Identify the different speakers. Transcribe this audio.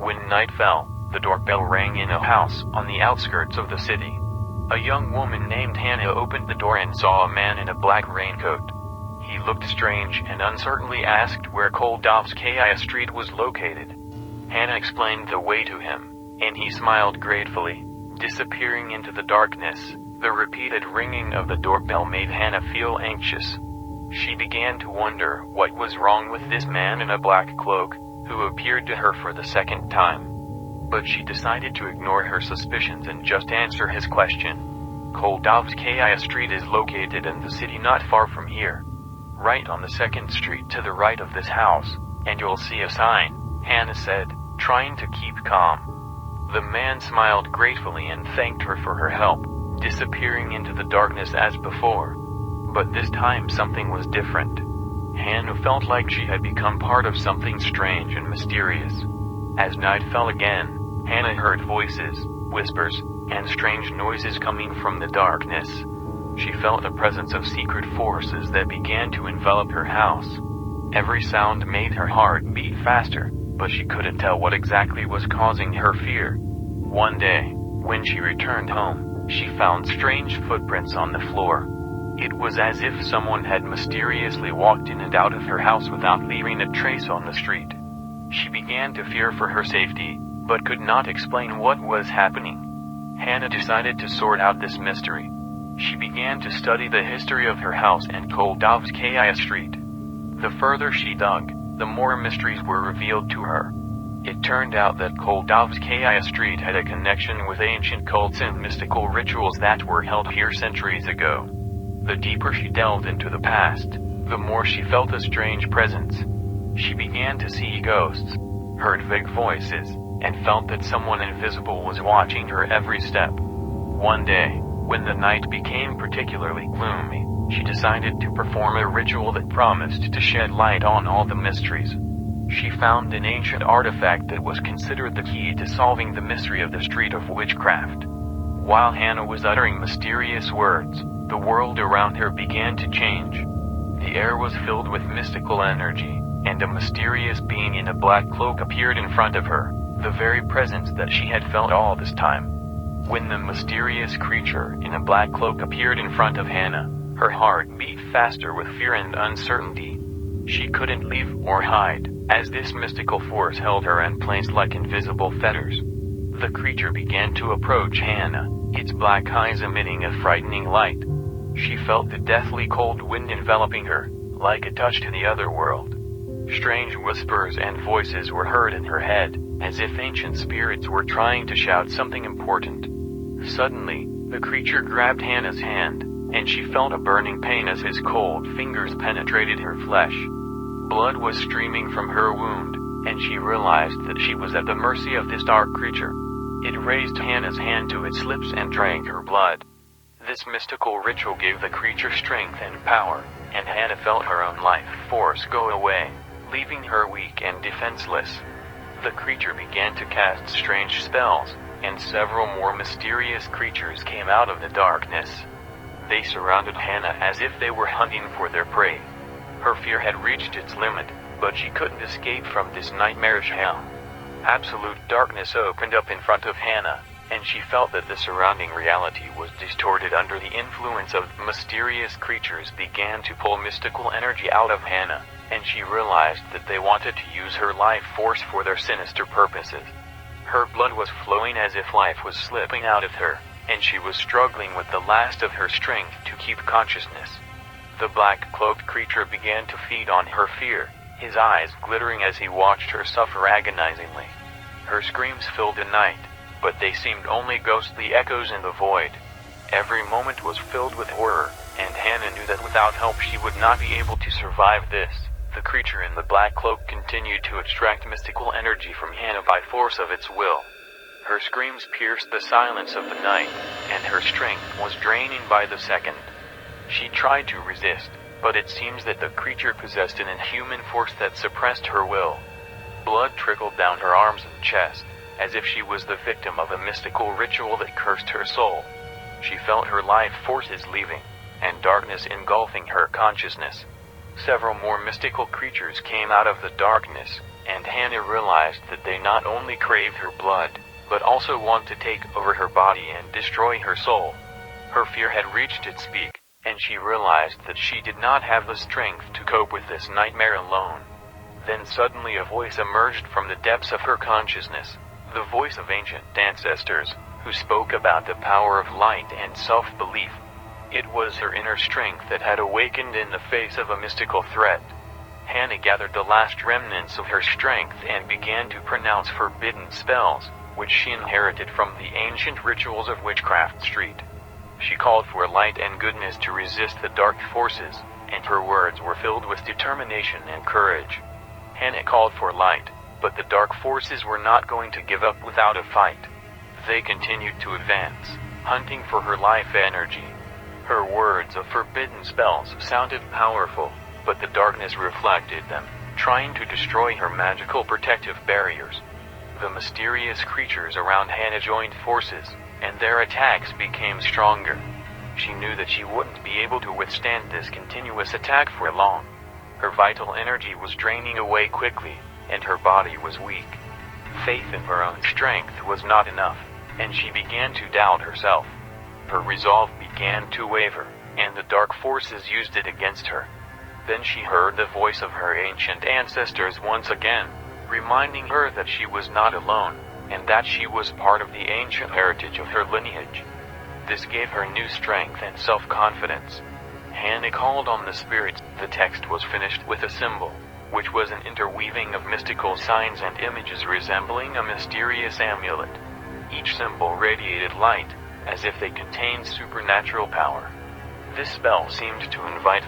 Speaker 1: When night fell, the doorbell rang in a house on the outskirts of the city. A young woman named Hannah opened the door and saw a man in a black raincoat. He looked strange and uncertainly asked where Koldovskaya Street was located. Hannah explained the way to him, and he smiled gratefully, disappearing into the darkness. The repeated ringing of the doorbell made Hannah feel anxious. She began to wonder what was wrong with this man in a black cloak, who appeared to her for the second time. But she decided to ignore her suspicions and just answer his question. Koldovskaya Street is located in the city not far from here. Right on the second street to the right of this house, and you'll see a sign, Hannah said, trying to keep calm. The man smiled gratefully and thanked her for her help, disappearing into the darkness as before. But this time something was different. Hannah felt like she had become part of something strange and mysterious. As night fell again, Hannah heard voices, whispers, and strange noises coming from the darkness. She felt the presence of secret forces that began to envelop her house. Every sound made her heart beat faster, but she couldn't tell what exactly was causing her fear. One day, when she returned home, she found strange footprints on the floor. It was as if someone had mysteriously walked in and out of her house without leaving a trace on the street. She began to fear for her safety, but could not explain what was happening. Hannah decided to sort out this mystery. She began to study the history of her house and Koldovskaya Street. The further she dug, the more mysteries were revealed to her. It turned out that Koldovskaya Street had a connection with ancient cults and mystical rituals that were held here centuries ago. The deeper she delved into the past, the more she felt a strange presence. She began to see ghosts, heard vague voices, and felt that someone invisible was watching her every step. One day, when the night became particularly gloomy, she decided to perform a ritual that promised to shed light on all the mysteries. She found an ancient artifact that was considered the key to solving the mystery of the street of witchcraft. While Hannah was uttering mysterious words, the world around her began to change. The air was filled with mystical energy, and a mysterious being in a black cloak appeared in front of her, the very presence that she had felt all this time. When the mysterious creature in a black cloak appeared in front of Hannah, her heart beat faster with fear and uncertainty. She couldn't leave or hide, as this mystical force held her in place like invisible fetters. The creature began to approach Hannah, its black eyes emitting a frightening light. She felt the deathly cold wind enveloping her, like a touch to the other world. Strange whispers and voices were heard in her head, as if ancient spirits were trying to shout something important. Suddenly, the creature grabbed Hannah's hand, and she felt a burning pain as his cold fingers penetrated her flesh. Blood was streaming from her wound, and she realized that she was at the mercy of this dark creature. It raised Hannah's hand to its lips and drank her blood. This mystical ritual gave the creature strength and power, and Hannah felt her own life force go away, leaving her weak and defenseless. The creature began to cast strange spells, and several more mysterious creatures came out of the darkness. They surrounded Hannah as if they were hunting for their prey. Her fear had reached its limit, but she couldn't escape from this nightmarish hell. Absolute darkness opened up in front of Hannah, and she felt that the surrounding reality was distorted under the influence of mysterious creatures began to pull mystical energy out of Hannah, and she realized that they wanted to use her life force for their sinister purposes. Her blood was flowing as if life was slipping out of her, and she was struggling with the last of her strength to keep consciousness. The black-cloaked creature began to feed on her fear, his eyes glittering as he watched her suffer agonizingly. Her screams filled the night, but they seemed only ghostly echoes in the void. Every moment was filled with horror, and Hannah knew that without help she would not be able to survive this. The creature in the black cloak continued to extract mystical energy from Hannah by force of its will. Her screams pierced the silence of the night, and her strength was draining by the second. She tried to resist, but it seems that the creature possessed an inhuman force that suppressed her will. Blood trickled down her arms and chest, as if she was the victim of a mystical ritual that cursed her soul. She felt her life forces leaving, and darkness engulfing her consciousness. Several more mystical creatures came out of the darkness, and Hannah realized that they not only craved her blood, but also want to take over her body and destroy her soul. Her fear had reached its peak, and she realized that she did not have the strength to cope with this nightmare alone. Then suddenly a voice emerged from the depths of her consciousness, the voice of ancient ancestors, who spoke about the power of light and self-belief. It was her inner strength that had awakened in the face of a mystical threat. Hannah gathered the last remnants of her strength and began to pronounce forbidden spells, which she inherited from the ancient rituals of Witchcraft Street. She called for light and goodness to resist the dark forces, and her words were filled with determination and courage. Hannah called for light, but the dark forces were not going to give up without a fight. They continued to advance, hunting for her life energy. Her words of forbidden spells sounded powerful, but the darkness reflected them, trying to destroy her magical protective barriers. The mysterious creatures around Hannah joined forces, and their attacks became stronger. She knew that she wouldn't be able to withstand this continuous attack for long. Her vital energy was draining away quickly, and her body was weak. Faith in her own strength was not enough, and she began to doubt herself. Her resolve began to waver, and the dark forces used it against her. Then she heard the voice of her ancient ancestors once again, reminding her that she was not alone, and that she was part of the ancient heritage of her lineage. This gave her new strength and self-confidence. Hannah called on the spirits. The text was finished with a symbol, which was an interweaving of mystical signs and images resembling a mysterious amulet. Each symbol radiated light, as if they contained supernatural power. This spell seemed to invite